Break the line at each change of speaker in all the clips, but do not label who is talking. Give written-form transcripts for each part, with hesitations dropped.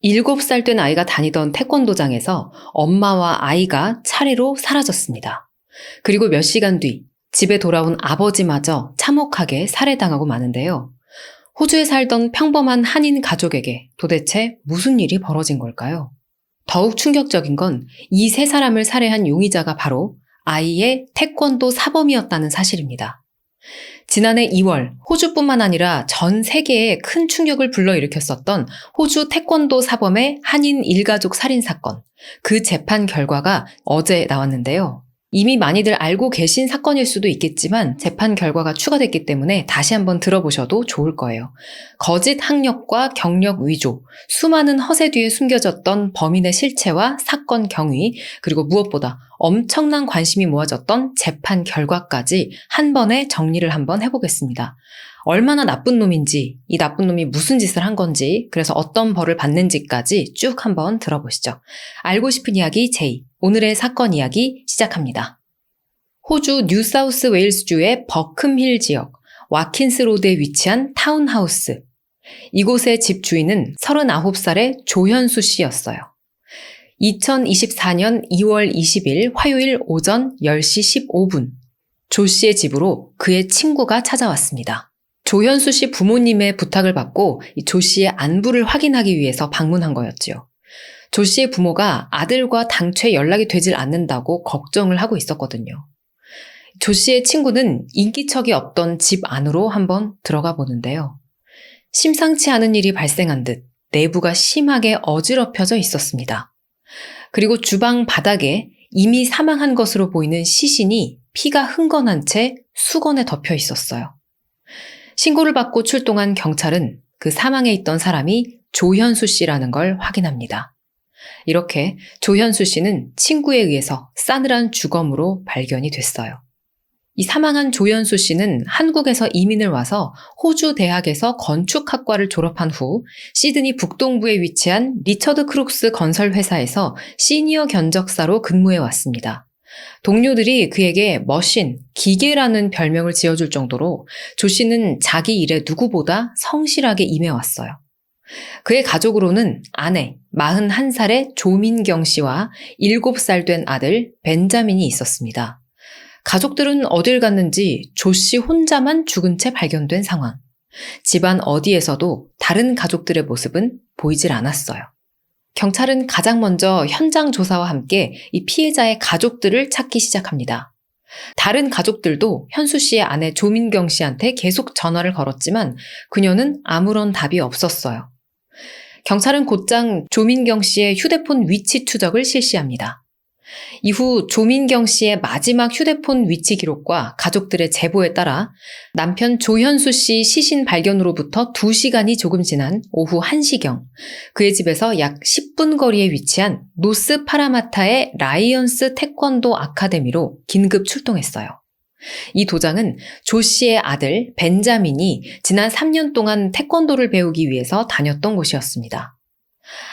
7살 된 아이가 다니던 태권도장에서 엄마와 아이가 차례로 사라졌습니다. 그리고 몇 시간 뒤 집에 돌아온 아버지마저 참혹하게 살해당하고 마는데요. 호주에 살던 평범한 한인 가족에게 도대체 무슨 일이 벌어진 걸까요? 더욱 충격적인 건 이 세 사람을 살해한 용의자가 바로 아이의 태권도 사범이었다는 사실입니다. 지난해 2월 호주뿐만 아니라 전 세계에 큰 충격을 불러일으켰었던 호주 태권도 사범의 한인 일가족 살인 사건, 그 재판 결과가 어제 나왔는데요. 이미 많이들 알고 계신 사건일 수도 있겠지만 재판 결과가 추가됐기 때문에 다시 한번 들어보셔도 좋을 거예요. 거짓 학력과 경력 위조, 수많은 허세 뒤에 숨겨졌던 범인의 실체와 사건 경위, 그리고 무엇보다 엄청난 관심이 모아졌던 재판 결과까지 한 번에 정리를 한번 해보겠습니다. 얼마나 나쁜 놈인지, 이 나쁜 놈이 무슨 짓을 한 건지, 그래서 어떤 벌을 받는지까지 쭉 한번 들어보시죠. 알고 싶은 이야기 J, 오늘의 사건 이야기 시작합니다. 호주 뉴사우스 웨일스주의 버큼힐 지역, 와킨스 로드에 위치한 타운하우스. 이곳의 집 주인은 39살의 조현수 씨였어요. 2024년 2월 20일 화요일 오전 10시 15분, 조 씨의 집으로 그의 친구가 찾아왔습니다. 조현수 씨 부모님의 부탁을 받고 조 씨의 안부를 확인하기 위해서 방문한 거였지요. 조 씨의 부모가 아들과 당최 연락이 되질 않는다고 걱정을 하고 있었거든요. 조 씨의 친구는 인기척이 없던 집 안으로 한번 들어가 보는데요. 심상치 않은 일이 발생한 듯 내부가 심하게 어지럽혀져 있었습니다. 그리고 주방 바닥에 이미 사망한 것으로 보이는 시신이 피가 흥건한 채 수건에 덮여 있었어요. 신고를 받고 출동한 경찰은 그 사망에 있던 사람이 조현수 씨라는 걸 확인합니다. 이렇게 조현수 씨는 친구에 의해서 싸늘한 주검으로 발견이 됐어요. 이 사망한 조현수 씨는 한국에서 이민을 와서 호주 대학에서 건축학과를 졸업한 후 시드니 북동부에 위치한 리처드 크룩스 건설회사에서 시니어 견적사로 근무해 왔습니다. 동료들이 그에게 머신, 기계라는 별명을 지어줄 정도로 조 씨는 자기 일에 누구보다 성실하게 임해왔어요. 그의 가족으로는 아내, 41살의 조민경 씨와 7살 된 아들 벤자민이 있었습니다. 가족들은 어딜 갔는지 조 씨 혼자만 죽은 채 발견된 상황. 집안 어디에서도 다른 가족들의 모습은 보이질 않았어요. 경찰은 가장 먼저 현장 조사와 함께 이 피해자의 가족들을 찾기 시작합니다. 다른 가족들도 현수 씨의 아내 조민경 씨한테 계속 전화를 걸었지만 그녀는 아무런 답이 없었어요. 경찰은 곧장 조민경 씨의 휴대폰 위치 추적을 실시합니다. 이후 조민경 씨의 마지막 휴대폰 위치 기록과 가족들의 제보에 따라 남편 조현수 씨 시신 발견으로부터 2시간이 조금 지난 오후 1시경 그의 집에서 약 10분 거리에 위치한 노스 파라마타의 라이언스 태권도 아카데미로 긴급 출동했어요. 이 도장은 조 씨의 아들 벤자민이 지난 3년 동안 태권도를 배우기 위해서 다녔던 곳이었습니다.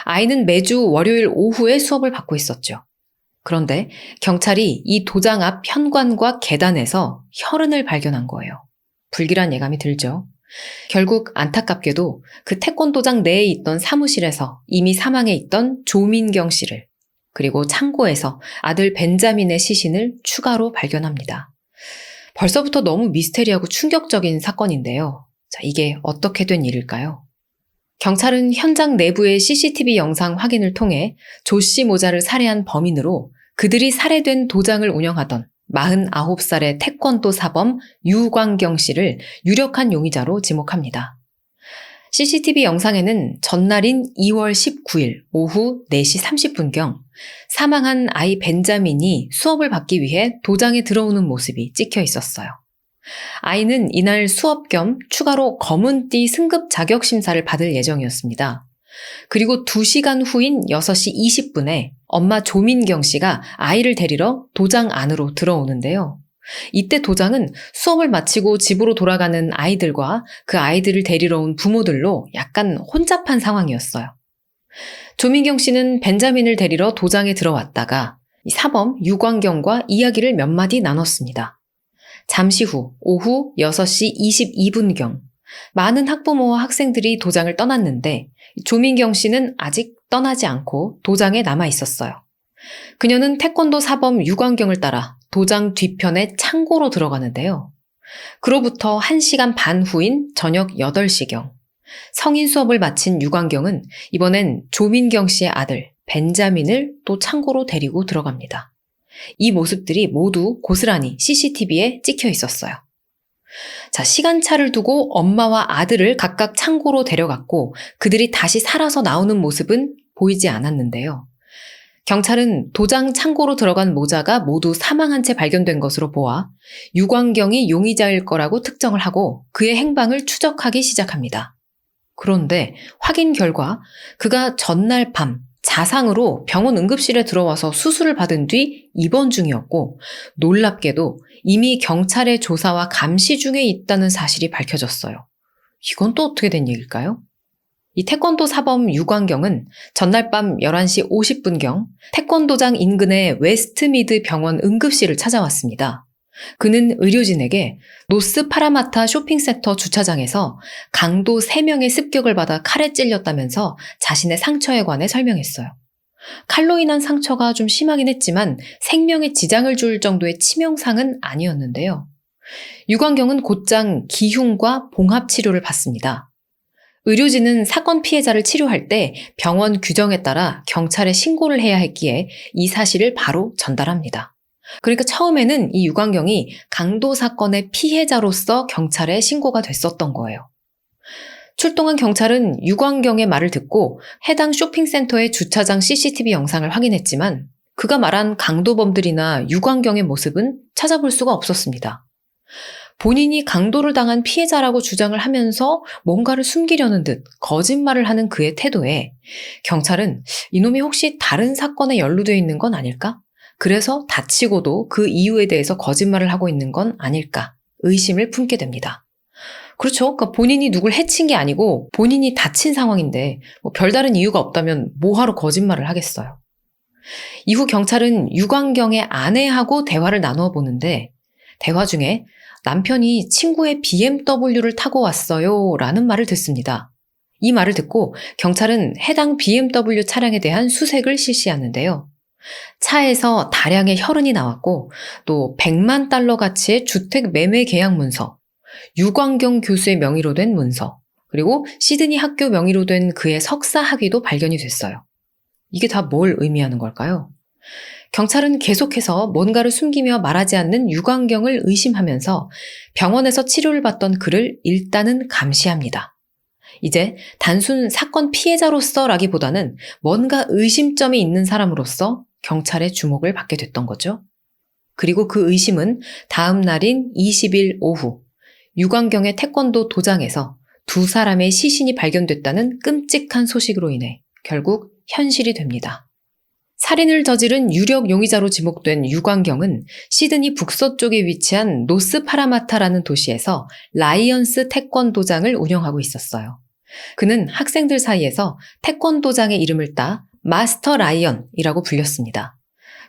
아이는 매주 월요일 오후에 수업을 받고 있었죠. 그런데 경찰이 이 도장 앞 현관과 계단에서 혈흔을 발견한 거예요. 불길한 예감이 들죠. 결국 안타깝게도 그 태권도장 내에 있던 사무실에서 이미 사망해 있던 조민경 씨를, 그리고 창고에서 아들 벤자민의 시신을 추가로 발견합니다. 벌써부터 너무 미스테리하고 충격적인 사건인데요. 자, 이게 어떻게 된 일일까요? 경찰은 현장 내부의 CCTV 영상 확인을 통해 조 씨 모자를 살해한 범인으로 그들이 살해된 도장을 운영하던 49살의 태권도 사범 유광경 씨를 유력한 용의자로 지목합니다. CCTV 영상에는 전날인 2월 19일 오후 4시 30분경 사망한 아이 벤자민이 수업을 받기 위해 도장에 들어오는 모습이 찍혀 있었어요. 아이는 이날 수업 겸 추가로 검은띠 승급 자격 심사를 받을 예정이었습니다. 그리고 2시간 후인 6시 20분에 엄마 조민경 씨가 아이를 데리러 도장 안으로 들어오는데요. 이때 도장은 수업을 마치고 집으로 돌아가는 아이들과 그 아이들을 데리러 온 부모들로 약간 혼잡한 상황이었어요. 조민경 씨는 벤자민을 데리러 도장에 들어왔다가 사범 유광경과 이야기를 몇 마디 나눴습니다. 잠시 후 오후 6시 22분경 많은 학부모와 학생들이 도장을 떠났는데 조민경 씨는 아직 떠나지 않고 도장에 남아 있었어요. 그녀는 태권도 사범 유광경을 따라 도장 뒤편의 창고로 들어가는데요. 그로부터 1시간 반 후인 저녁 8시경, 성인 수업을 마친 유광경은 이번엔 조민경 씨의 아들 벤자민을 또 창고로 데리고 들어갑니다. 이 모습들이 모두 고스란히 CCTV에 찍혀 있었어요. 자, 시간차를 두고 엄마와 아들을 각각 창고로 데려갔고 그들이 다시 살아서 나오는 모습은 보이지 않았는데요. 경찰은 도장 창고로 들어간 모자가 모두 사망한 채 발견된 것으로 보아 유광경이 용의자일 거라고 특정을 하고 그의 행방을 추적하기 시작합니다. 그런데 확인 결과 그가 전날 밤 자상으로 병원 응급실에 들어와서 수술을 받은 뒤 입원 중이었고 놀랍게도 이미 경찰의 조사와 감시 중에 있다는 사실이 밝혀졌어요. 이건 또 어떻게 된 얘기일까요? 이 태권도 사범 유광경은 전날 밤 11시 50분경 태권도장 인근의 웨스트미드 병원 응급실을 찾아왔습니다. 그는 의료진에게 노스 파라마타 쇼핑센터 주차장에서 강도 3명의 습격을 받아 칼에 찔렸다면서 자신의 상처에 관해 설명했어요. 칼로 인한 상처가 좀 심하긴 했지만 생명에 지장을 줄 정도의 치명상은 아니었는데요. 유광경은 곧장 기흉과 봉합치료를 받습니다. 의료진은 사건 피해자를 치료할 때 병원 규정에 따라 경찰에 신고를 해야 했기에 이 사실을 바로 전달합니다. 그러니까 처음에는 이 유광경이 강도 사건의 피해자로서 경찰에 신고가 됐었던 거예요. 출동한 경찰은 유광경의 말을 듣고 해당 쇼핑센터의 주차장 CCTV 영상을 확인했지만 그가 말한 강도범들이나 유광경의 모습은 찾아볼 수가 없었습니다. 본인이 강도를 당한 피해자라고 주장을 하면서 뭔가를 숨기려는 듯 거짓말을 하는 그의 태도에 경찰은 이놈이 혹시 다른 사건에 연루되어 있는 건 아닐까? 그래서 다치고도 그 이유에 대해서 거짓말을 하고 있는 건 아닐까 의심을 품게 됩니다. 그렇죠. 그러니까 본인이 누굴 해친 게 아니고 본인이 다친 상황인데 별다른 이유가 없다면 뭐하러 거짓말을 하겠어요. 이후 경찰은 유광경의 아내하고 대화를 나누어 보는데 대화 중에 남편이 친구의 BMW를 타고 왔어요 라는 말을 듣습니다. 이 말을 듣고 경찰은 해당 BMW 차량에 대한 수색을 실시하는데요. 차에서 다량의 혈흔이 나왔고 또 100만 달러 가치의 주택 매매 계약 문서, 유광경 교수의 명의로 된 문서, 그리고 시드니 학교 명의로 된 그의 석사 학위도 발견이 됐어요. 이게 다 뭘 의미하는 걸까요? 경찰은 계속해서 뭔가를 숨기며 말하지 않는 유광경을 의심하면서 병원에서 치료를 받던 그를 일단은 감시합니다. 이제 단순 사건 피해자로서라기보다는 뭔가 의심점이 있는 사람으로서 경찰의 주목을 받게 됐던 거죠. 그리고 그 의심은 다음 날인 20일 오후 유광경의 태권도 도장에서 2사람의 시신이 발견됐다는 끔찍한 소식으로 인해 결국 현실이 됩니다. 살인을 저지른 유력 용의자로 지목된 유광경은 시드니 북서쪽에 위치한 노스 파라마타라는 도시에서 라이언스 태권도장을 운영하고 있었어요. 그는 학생들 사이에서 태권도장의 이름을 따 마스터 라이언이라고 불렸습니다.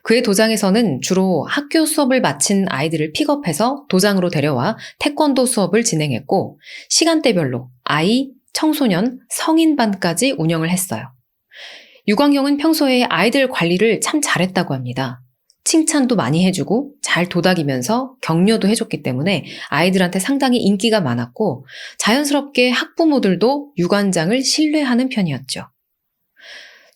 그의 도장에서는 주로 학교 수업을 마친 아이들을 픽업해서 도장으로 데려와 태권도 수업을 진행했고 시간대별로 아이, 청소년, 성인반까지 운영을 했어요. 유광경은 평소에 아이들 관리를 참 잘했다고 합니다. 칭찬도 많이 해주고 잘 도닥이면서 격려도 해줬기 때문에 아이들한테 상당히 인기가 많았고 자연스럽게 학부모들도 유관장을 신뢰하는 편이었죠.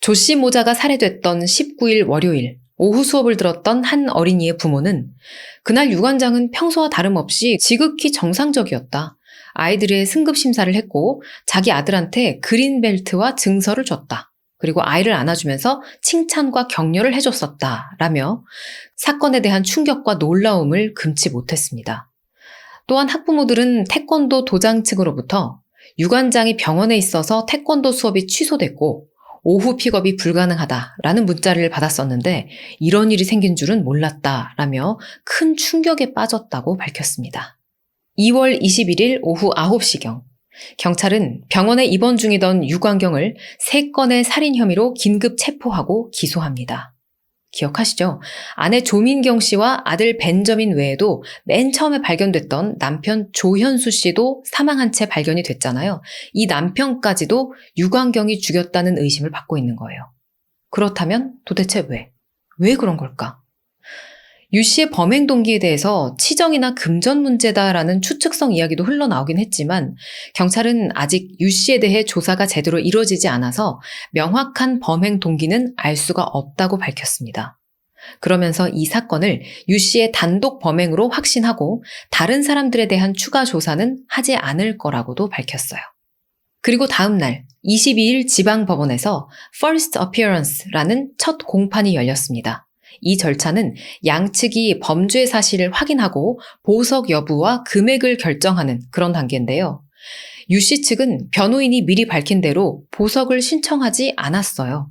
조씨 모자가 살해됐던 19일 월요일 오후 수업을 들었던 한 어린이의 부모는 그날 유관장은 평소와 다름없이 지극히 정상적이었다. 아이들의 승급 심사를 했고 자기 아들한테 그린벨트와 증서를 줬다. 그리고 아이를 안아주면서 칭찬과 격려를 해줬었다. 라며 사건에 대한 충격과 놀라움을 금치 못했습니다. 또한 학부모들은 태권도 도장 측으로부터 유관장이 병원에 있어서 태권도 수업이 취소됐고 오후 픽업이 불가능하다라는 문자를 받았었는데 이런 일이 생긴 줄은 몰랐다라며 큰 충격에 빠졌다고 밝혔습니다. 2월 21일 오후 9시경 경찰은 병원에 입원 중이던 유광경을 3건의 살인 혐의로 긴급 체포하고 기소합니다. 기억하시죠? 아내 조민경 씨와 아들 벤저민 외에도 맨 처음에 발견됐던 남편 조현수 씨도 사망한 채 발견이 됐잖아요. 이 남편까지도 유광경이 죽였다는 의심을 받고 있는 거예요. 그렇다면 도대체 왜? 왜 그런 걸까? 유 씨의 범행 동기에 대해서 치정이나 금전 문제다라는 추측성 이야기도 흘러나오긴 했지만 경찰은 아직 유 씨에 대해 조사가 제대로 이루어지지 않아서 명확한 범행 동기는 알 수가 없다고 밝혔습니다. 그러면서 이 사건을 유 씨의 단독 범행으로 확신하고 다른 사람들에 대한 추가 조사는 하지 않을 거라고도 밝혔어요. 그리고 다음 날 22일 지방법원에서 First Appearance라는 첫 공판이 열렸습니다. 이 절차는 양측이 범죄 사실을 확인하고 보석 여부와 금액을 결정하는 그런 단계인데요. 유 씨 측은 변호인이 미리 밝힌 대로 보석을 신청하지 않았어요.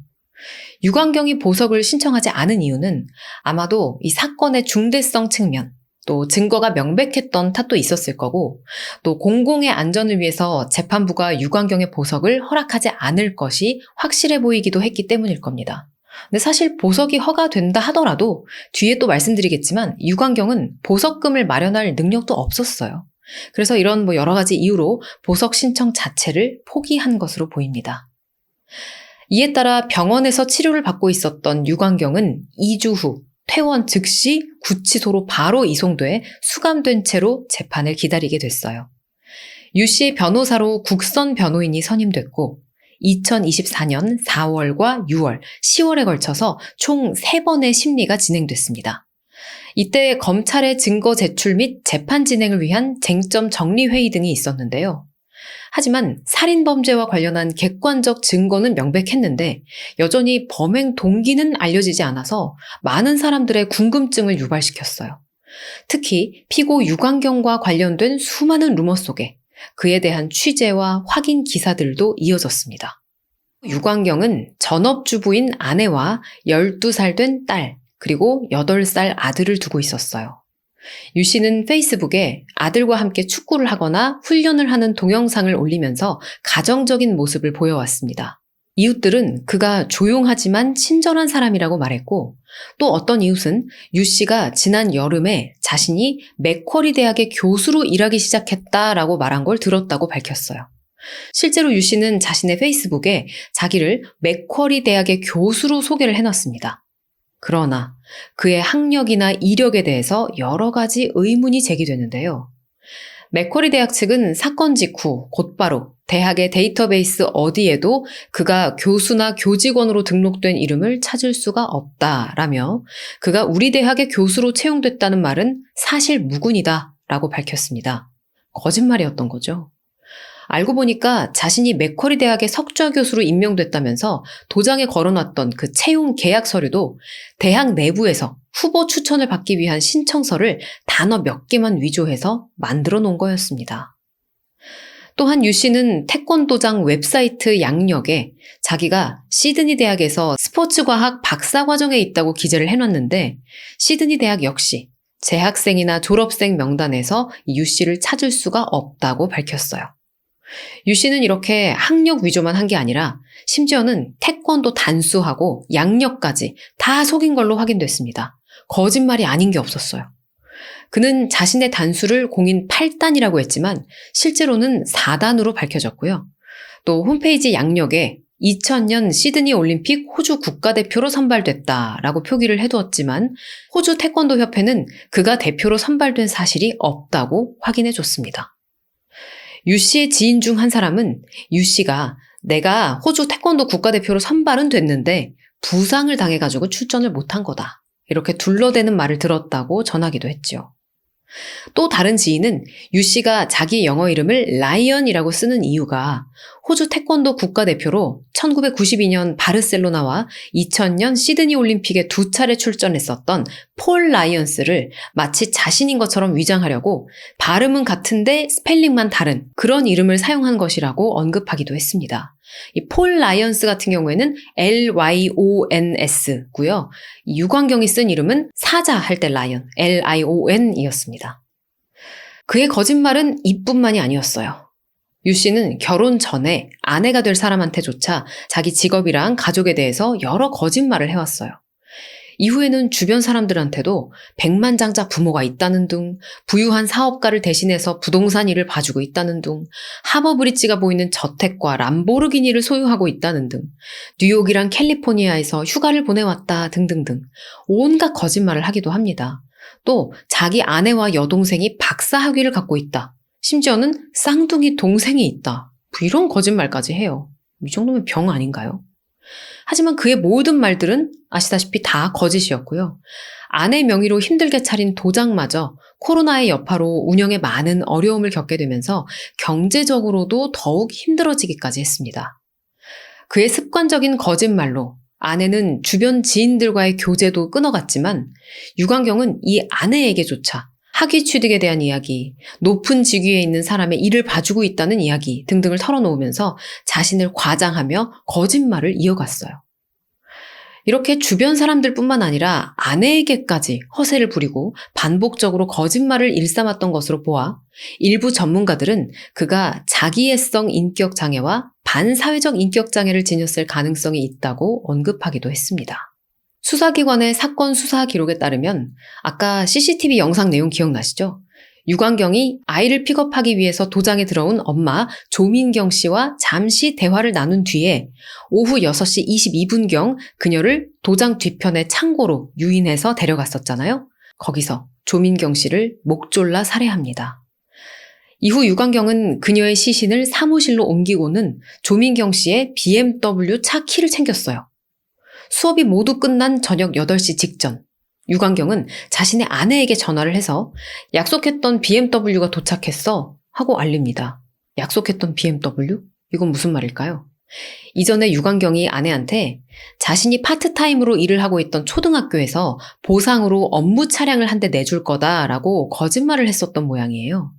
유광경이 보석을 신청하지 않은 이유는 아마도 이 사건의 중대성 측면, 또 증거가 명백했던 탓도 있었을 거고, 또 공공의 안전을 위해서 재판부가 유광경의 보석을 허락하지 않을 것이 확실해 보이기도 했기 때문일 겁니다. 근데 사실 보석이 허가된다 하더라도 뒤에 또 말씀드리겠지만 유광경은 보석금을 마련할 능력도 없었어요. 그래서 이런 여러 가지 이유로 보석 신청 자체를 포기한 것으로 보입니다. 이에 따라 병원에서 치료를 받고 있었던 유광경은 2주 후 퇴원 즉시 구치소로 바로 이송돼 수감된 채로 재판을 기다리게 됐어요. 유 씨의 변호사로 국선 변호인이 선임됐고 2024년 4월과 6월, 10월에 걸쳐서 총 3번의 심리가 진행됐습니다. 이때 검찰의 증거 제출 및 재판 진행을 위한 쟁점 정리 회의 등이 있었는데요. 하지만 살인범죄와 관련한 객관적 증거는 명백했는데 여전히 범행 동기는 알려지지 않아서 많은 사람들의 궁금증을 유발시켰어요. 특히 피고 유광경과 관련된 수많은 루머 속에 그에 대한 취재와 확인 기사들도 이어졌습니다. 유광경은 전업주부인 아내와 12살 된 딸, 그리고 8살 아들을 두고 있었어요. 유 씨는 페이스북에 아들과 함께 축구를 하거나 훈련을 하는 동영상을 올리면서 가정적인 모습을 보여왔습니다. 이웃들은 그가 조용하지만 친절한 사람이라고 말했고, 또 어떤 이웃은 유 씨가 지난 여름에 자신이 맥쿼리 대학의 교수로 일하기 시작했다라고 말한 걸 들었다고 밝혔어요. 실제로 유 씨는 자신의 페이스북에 자기를 맥쿼리 대학의 교수로 소개를 해놨습니다. 그러나 그의 학력이나 이력에 대해서 여러 가지 의문이 제기되는데요. 맥쿼리 대학 측은 사건 직후 곧바로 대학의 데이터베이스 어디에도 그가 교수나 교직원으로 등록된 이름을 찾을 수가 없다라며 그가 우리 대학의 교수로 채용됐다는 말은 사실 무근이다라고 밝혔습니다. 거짓말이었던 거죠. 알고 보니까 자신이 맥쿼리 대학의 석좌 교수로 임명됐다면서 도장에 걸어놨던 그 채용 계약 서류도 대학 내부에서 후보 추천을 받기 위한 신청서를 단어 몇 개만 위조해서 만들어 놓은 거였습니다. 또한 유 씨는 태권도장 웹사이트 양력에 자기가 시드니 대학에서 스포츠과학 박사과정에 있다고 기재를 해놨는데 시드니 대학 역시 재학생이나 졸업생 명단에서 유 씨를 찾을 수가 없다고 밝혔어요. 유 씨는 이렇게 학력 위조만 한 게 아니라 심지어는 태권도 단수하고 양력까지 다 속인 걸로 확인됐습니다. 거짓말이 아닌 게 없었어요. 그는 자신의 단수를 공인 8단이라고 했지만 실제로는 4단으로 밝혀졌고요. 또 홈페이지 양력에 2000년 시드니 올림픽 호주 국가대표로 선발됐다라고 표기를 해두었지만 호주 태권도 협회는 그가 대표로 선발된 사실이 없다고 확인해줬습니다. 유 씨의 지인 중 한 사람은 유 씨가 내가 호주 태권도 국가대표로 선발은 됐는데 부상을 당해가지고 출전을 못한 거다. 이렇게 둘러대는 말을 들었다고 전하기도 했죠. 또 다른 지인은 유 씨가 자기 영어 이름을 라이언이라고 쓰는 이유가 호주 태권도 국가대표로 1992년 바르셀로나와 2000년 시드니 올림픽에 2차례 출전했었던 폴 라이언스를 마치 자신인 것처럼 위장하려고 발음은 같은데 스펠링만 다른 그런 이름을 사용한 것이라고 언급하기도 했습니다. 이 폴 라이언스 같은 경우에는 LYONS고요. 유광경이 쓴 이름은 사자 할 때 라이언, LION이었습니다. 그의 거짓말은 이뿐만이 아니었어요. 유 씨는 결혼 전에 아내가 될 사람한테조차 자기 직업이랑 가족에 대해서 여러 거짓말을 해왔어요. 이후에는 주변 사람들한테도 백만장자 부모가 있다는 둥, 부유한 사업가를 대신해서 부동산 일을 봐주고 있다는 둥, 하버브리지가 보이는 저택과 람보르기니를 소유하고 있다는 등, 뉴욕이랑 캘리포니아에서 휴가를 보내왔다 등등등 온갖 거짓말을 하기도 합니다. 또 자기 아내와 여동생이 박사학위를 갖고 있다. 심지어는 쌍둥이 동생이 있다. 이런 거짓말까지 해요. 이 정도면 병 아닌가요? 하지만 그의 모든 말들은 아시다시피 다 거짓이었고요. 아내 명의로 힘들게 차린 도장마저 코로나의 여파로 운영에 많은 어려움을 겪게 되면서 경제적으로도 더욱 힘들어지기까지 했습니다. 그의 습관적인 거짓말로 아내는 주변 지인들과의 교제도 끊어갔지만 유광경은 이 아내에게조차 학위 취득에 대한 이야기, 높은 직위에 있는 사람의 일을 봐주고 있다는 이야기 등등을 털어놓으면서 자신을 과장하며 거짓말을 이어갔어요. 이렇게 주변 사람들뿐만 아니라 아내에게까지 허세를 부리고 반복적으로 거짓말을 일삼았던 것으로 보아 일부 전문가들은 그가 자기애성 인격장애와 반사회적 인격장애를 지녔을 가능성이 있다고 언급하기도 했습니다. 수사기관의 사건 수사 기록에 따르면 아까 CCTV 영상 내용 기억나시죠? 유광경이 아이를 픽업하기 위해서 도장에 들어온 엄마 조민경 씨와 잠시 대화를 나눈 뒤에 오후 6시 22분경 그녀를 도장 뒤편의 창고로 유인해서 데려갔었잖아요. 거기서 조민경 씨를 목 졸라 살해합니다. 이후 유광경은 그녀의 시신을 사무실로 옮기고는 조민경 씨의 BMW 차 키를 챙겼어요. 수업이 모두 끝난 저녁 8시 직전, 유광경은 자신의 아내에게 전화를 해서 약속했던 BMW가 도착했어 하고 알립니다. 약속했던 BMW? 이건 무슨 말일까요? 이전에 유광경이 아내한테 자신이 파트타임으로 일을 하고 있던 초등학교에서 보상으로 업무 차량을 한 대 내줄 거다라고 거짓말을 했었던 모양이에요.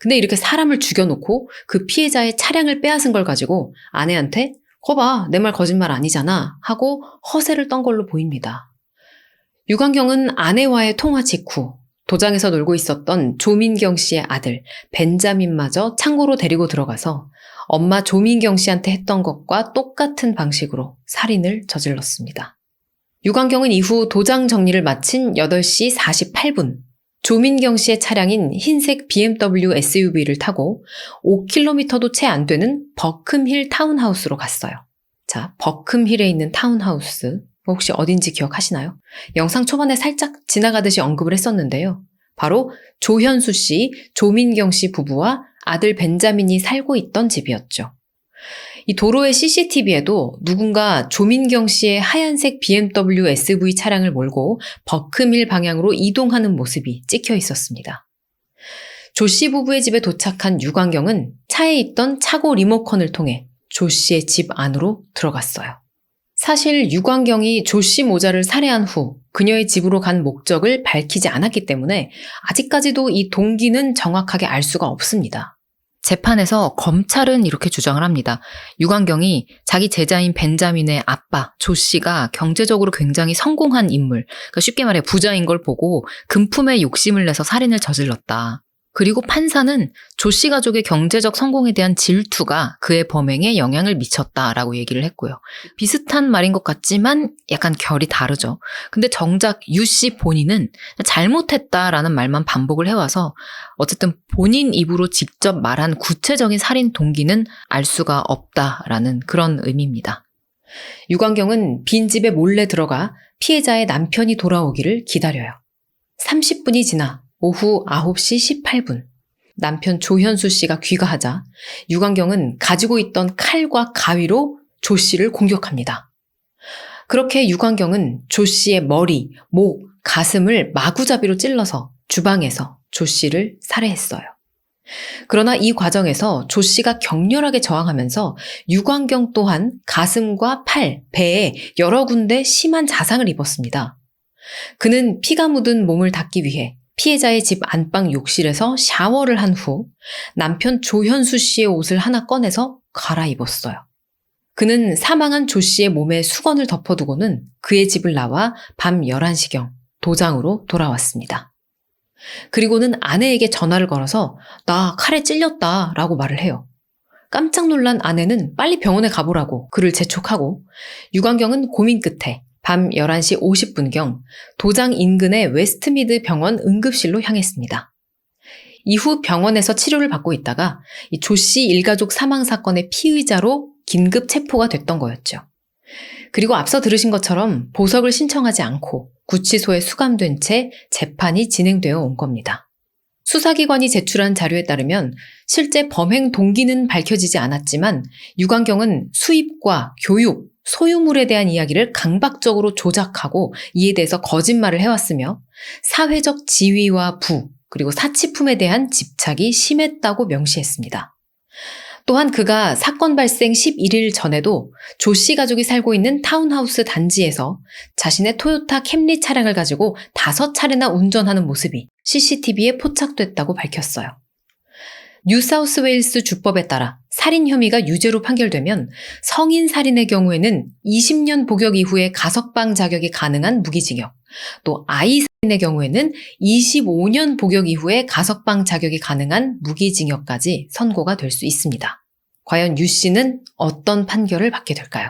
근데 이렇게 사람을 죽여놓고 그 피해자의 차량을 빼앗은 걸 가지고 아내한테 거봐, 내 말 거짓말 아니잖아 하고 허세를 떤 걸로 보입니다. 유광경은 아내와의 통화 직후 도장에서 놀고 있었던 조민경 씨의 아들 벤자민마저 창고로 데리고 들어가서 엄마 조민경 씨한테 했던 것과 똑같은 방식으로 살인을 저질렀습니다. 유광경은 이후 도장 정리를 마친 8시 48분 조민경 씨의 차량인 흰색 BMW SUV를 타고 5km도 채 안 되는 버큼힐 타운하우스로 갔어요. 자, 버큼힐에 있는 타운하우스 혹시 어딘지 기억하시나요? 영상 초반에 살짝 지나가듯이 언급을 했었는데요. 바로 조현수 씨, 조민경 씨 부부와 아들 벤자민이 살고 있던 집이었죠. 이 도로의 CCTV에도 누군가 조민경 씨의 하얀색 BMW SUV 차량을 몰고 버큼힐 방향으로 이동하는 모습이 찍혀 있었습니다. 조 씨 부부의 집에 도착한 유광경은 차에 있던 차고 리모컨을 통해 조 씨의 집 안으로 들어갔어요. 사실 유광경이 조 씨 모자를 살해한 후 그녀의 집으로 간 목적을 밝히지 않았기 때문에 아직까지도 이 동기는 정확하게 알 수가 없습니다. 재판에서 검찰은 이렇게 주장을 합니다. 유광경이 자기 제자인 벤자민의 아빠 조 씨가 경제적으로 굉장히 성공한 인물, 그러니까 쉽게 말해 부자인 걸 보고 금품에 욕심을 내서 살인을 저질렀다. 그리고 판사는 조 씨 가족의 경제적 성공에 대한 질투가 그의 범행에 영향을 미쳤다라고 얘기를 했고요. 비슷한 말인 것 같지만 약간 결이 다르죠. 근데 정작 유 씨 본인은 잘못했다라는 말만 반복을 해와서 어쨌든 본인 입으로 직접 말한 구체적인 살인 동기는 알 수가 없다라는 그런 의미입니다. 유광경은 빈집에 몰래 들어가 피해자의 남편이 돌아오기를 기다려요. 30분이 지나 오후 9시 18분 남편 조현수 씨가 귀가하자 유광경은 가지고 있던 칼과 가위로 조 씨를 공격합니다. 그렇게 유광경은 조 씨의 머리, 목, 가슴을 마구잡이로 찔러서 주방에서 조 씨를 살해했어요. 그러나 이 과정에서 조 씨가 격렬하게 저항하면서 유광경 또한 가슴과 팔, 배에 여러 군데 심한 자상을 입었습니다. 그는 피가 묻은 몸을 닦기 위해 피해자의 집 안방 욕실에서 샤워를 한 후 남편 조현수 씨의 옷을 하나 꺼내서 갈아입었어요. 그는 사망한 조 씨의 몸에 수건을 덮어두고는 그의 집을 나와 밤 11시경 도장으로 돌아왔습니다. 그리고는 아내에게 전화를 걸어서 나 칼에 찔렸다 라고 말을 해요. 깜짝 놀란 아내는 빨리 병원에 가보라고 그를 재촉하고 유광경은 고민 끝에 밤 11시 50분경 도장 인근의 웨스트미드 병원 응급실로 향했습니다. 이후 병원에서 치료를 받고 있다가 이 조 씨 일가족 사망 사건의 피의자로 긴급 체포가 됐던 거였죠. 그리고 앞서 들으신 것처럼 보석을 신청하지 않고 구치소에 수감된 채 재판이 진행되어 온 겁니다. 수사기관이 제출한 자료에 따르면 실제 범행 동기는 밝혀지지 않았지만 유광경은 수입과 교육, 소유물에 대한 이야기를 강박적으로 조작하고 이에 대해서 거짓말을 해왔으며 사회적 지위와 부, 그리고 사치품에 대한 집착이 심했다고 명시했습니다. 또한 그가 사건 발생 11일 전에도 조 씨 가족이 살고 있는 타운하우스 단지에서 자신의 토요타 캠리 차량을 가지고 5차례나 운전하는 모습이 CCTV에 포착됐다고 밝혔어요. 뉴사우스웨일스 주법에 따라 살인 혐의가 유죄로 판결되면 성인 살인의 경우에는 20년 복역 이후에 가석방 자격이 가능한 무기징역, 또 아이 살인의 경우에는 25년 복역 이후에 가석방 자격이 가능한 무기징역까지 선고가 될 수 있습니다. 과연 유 씨는 어떤 판결을 받게 될까요?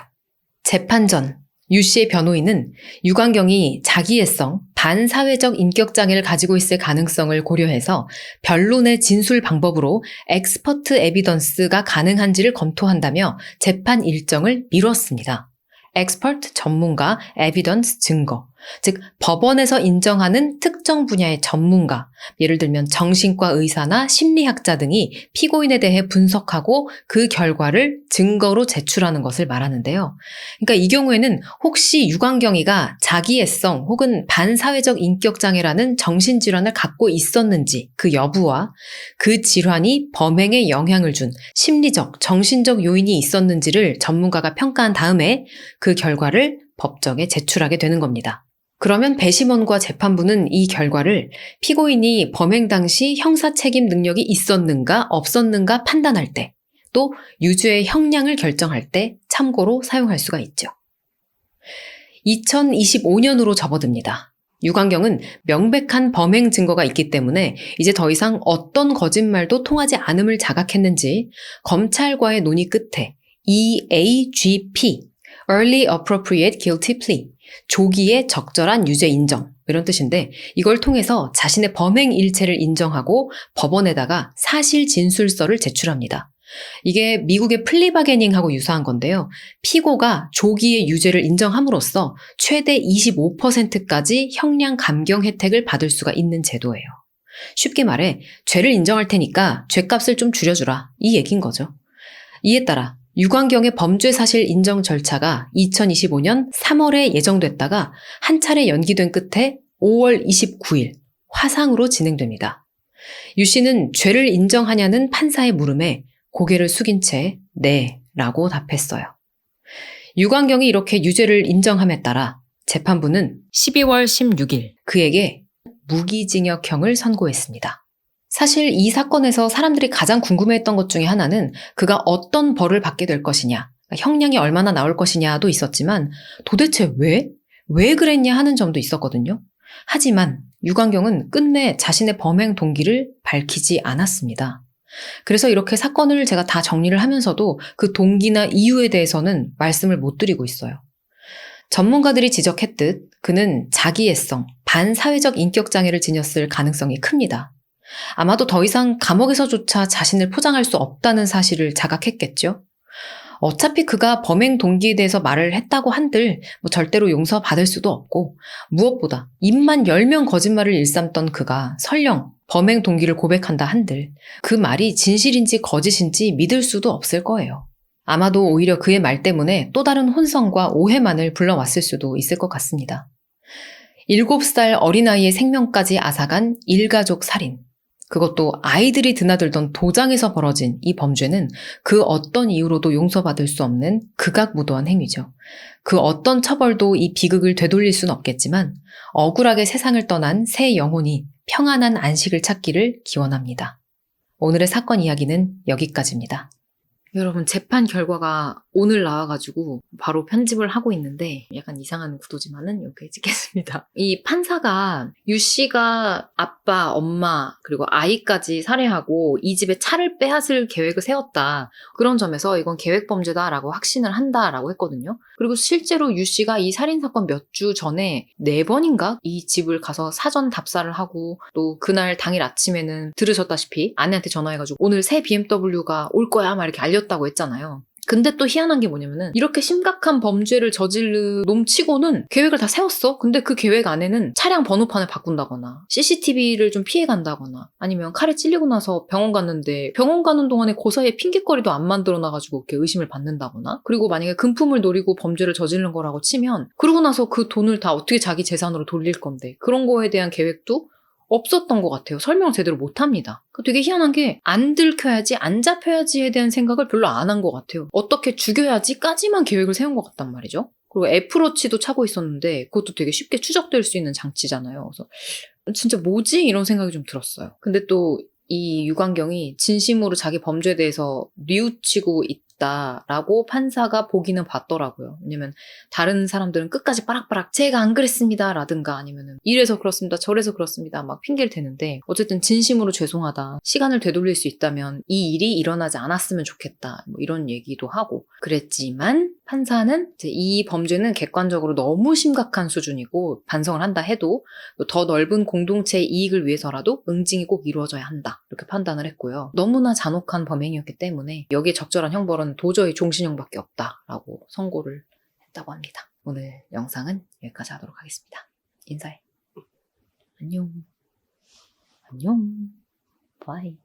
재판 전 유 씨의 변호인은 유광경이 자기애성, 반사회적 인격장애를 가지고 있을 가능성을 고려해서 변론의 진술 방법으로 엑스퍼트 에비던스가 가능한지를 검토한다며 재판 일정을 미뤘습니다. 엑스퍼트 전문가, 에비던스 증거, 즉 법원에서 인정하는 특정 분야의 전문가, 예를 들면 정신과 의사나 심리학자 등이 피고인에 대해 분석하고 그 결과를 증거로 제출하는 것을 말하는데요. 그러니까 이 경우에는 혹시 유광경이가 자기애성 혹은 반사회적 인격장애라는 정신질환을 갖고 있었는지 그 여부와 그 질환이 범행에 영향을 준 심리적, 정신적 요인이 있었는지를 전문가가 평가한 다음에 그 결과를 법정에 제출하게 되는 겁니다. 그러면 배심원과 재판부는 이 결과를 피고인이 범행 당시 형사 책임 능력이 있었는가 없었는가 판단할 때, 또 유죄의 형량을 결정할 때 참고로 사용할 수가 있죠. 2025년으로 접어듭니다. 유광경은 명백한 범행 증거가 있기 때문에 이제 더 이상 어떤 거짓말도 통하지 않음을 자각했는지 검찰과의 논의 끝에 EAGP, Early Appropriate Guilty Plea, 조기의 적절한 유죄 인정, 이런 뜻인데 이걸 통해서 자신의 범행 일체를 인정하고 법원에다가 사실 진술서를 제출합니다. 이게 미국의 플리바게닝하고 유사한 건데요. 피고가 조기의 유죄를 인정함으로써 최대 25%까지 형량 감경 혜택을 받을 수가 있는 제도예요. 쉽게 말해 죄를 인정할 테니까 죄값을 좀 줄여주라, 이 얘기인 거죠. 이에 따라 유광경의 범죄 사실 인정 절차가 2025년 3월에 예정됐다가 한 차례 연기된 끝에 5월 29일 화상으로 진행됩니다. 유 씨는 죄를 인정하냐는 판사의 물음에 고개를 숙인 채 네 라고 답했어요. 유광경이 이렇게 유죄를 인정함에 따라 재판부는 12월 16일 그에게 무기징역형을 선고했습니다. 사실 이 사건에서 사람들이 가장 궁금해했던 것 중에 하나는 그가 어떤 벌을 받게 될 것이냐, 형량이 얼마나 나올 것이냐도 있었지만 도대체 왜 그랬냐 하는 점도 있었거든요. 하지만 유광경은 끝내 자신의 범행 동기를 밝히지 않았습니다. 그래서 이렇게 사건을 제가 다 정리를 하면서도 그 동기나 이유에 대해서는 말씀을 못 드리고 있어요. 전문가들이 지적했듯 그는 자기애성, 반사회적 인격장애를 지녔을 가능성이 큽니다. 아마도 더 이상 감옥에서조차 자신을 포장할 수 없다는 사실을 자각했겠죠. 어차피 그가 범행 동기에 대해서 말을 했다고 한들 절대로 용서받을 수도 없고, 무엇보다 입만 열면 거짓말을 일삼던 그가 설령 범행 동기를 고백한다 한들 그 말이 진실인지 거짓인지 믿을 수도 없을 거예요. 아마도 오히려 그의 말 때문에 또 다른 혼선과 오해만을 불러왔을 수도 있을 것 같습니다. 7살 어린아이의 생명까지 앗아간 일가족 살인, 그것도 아이들이 드나들던 도장에서 벌어진 이 범죄는 그 어떤 이유로도 용서받을 수 없는 극악무도한 행위죠. 그 어떤 처벌도 이 비극을 되돌릴 수는 없겠지만 억울하게 세상을 떠난 새 영혼이 평안한 안식을 찾기를 기원합니다. 오늘의 사건 이야기는 여기까지입니다. 여러분, 재판 결과가 오늘 나와가지고 바로 편집을 하고 있는데 약간 이상한 구도지만은 이렇게 찍겠습니다. 이 판사가 유 씨가 아빠, 엄마, 그리고 아이까지 살해하고 이 집에 차를 빼앗을 계획을 세웠다. 그런 점에서 이건 계획범죄다라고 확신을 한다라고 했거든요. 그리고 실제로 유 씨가 이 살인사건 몇 주 전에 4번인가 이 집을 가서 사전 답사를 하고 또 그날 당일 아침에는 들으셨다시피 아내한테 전화해가지고 오늘 새 BMW가 올 거야 막 이렇게 알렸다고 했잖아요. 근데 또 희한한 게 뭐냐면은 이렇게 심각한 범죄를 저지를 놈치고는 계획을 다 세웠어. 근데 그 계획 안에는 차량 번호판을 바꾼다거나 CCTV를 좀 피해 간다거나 아니면 칼에 찔리고 나서 병원 갔는데 병원 가는 동안에 그 사이에 핑계거리도 안 만들어 놔가지고 이렇게 의심을 받는다거나 그리고 만약에 금품을 노리고 범죄를 저지른 거라고 치면 그러고 나서 그 돈을 다 어떻게 자기 재산으로 돌릴 건데 그런 거에 대한 계획도 없었던 것 같아요. 설명을 제대로 못합니다. 되게 희한한 게 안 들켜야지, 안 잡혀야지에 대한 생각을 별로 안 한 것 같아요. 어떻게 죽여야지까지만 계획을 세운 것 같단 말이죠. 그리고 애플워치도 차고 있었는데 그것도 되게 쉽게 추적될 수 있는 장치잖아요. 그래서 진짜 뭐지? 이런 생각이 좀 들었어요. 근데 또 이 유광경이 진심으로 자기 범죄에 대해서 뉘우치고 있다라고 판사가 보기는 봤더라고요. 왜냐면 다른 사람들은 끝까지 빠락빠락 제가 안 그랬습니다 라든가 아니면은 이래서 그렇습니다 저래서 그렇습니다 막 핑계를 대는데 어쨌든 진심으로 죄송하다. 시간을 되돌릴 수 있다면 이 일이 일어나지 않았으면 좋겠다. 뭐 이런 얘기도 하고 그랬지만 판사는 이제 이 범죄는 객관적으로 너무 심각한 수준이고 반성을 한다 해도 더 넓은 공동체의 이익을 위해서라도 응징이 꼭 이루어져야 한다. 이렇게 판단을 했고요. 너무나 잔혹한 범행이었기 때문에 여기에 적절한 형벌은 도저히 종신형밖에 없다라고 선고를 했다고 합니다. 오늘 영상은 여기까지 하도록 하겠습니다. 인사해. 안녕. 안녕. 바이.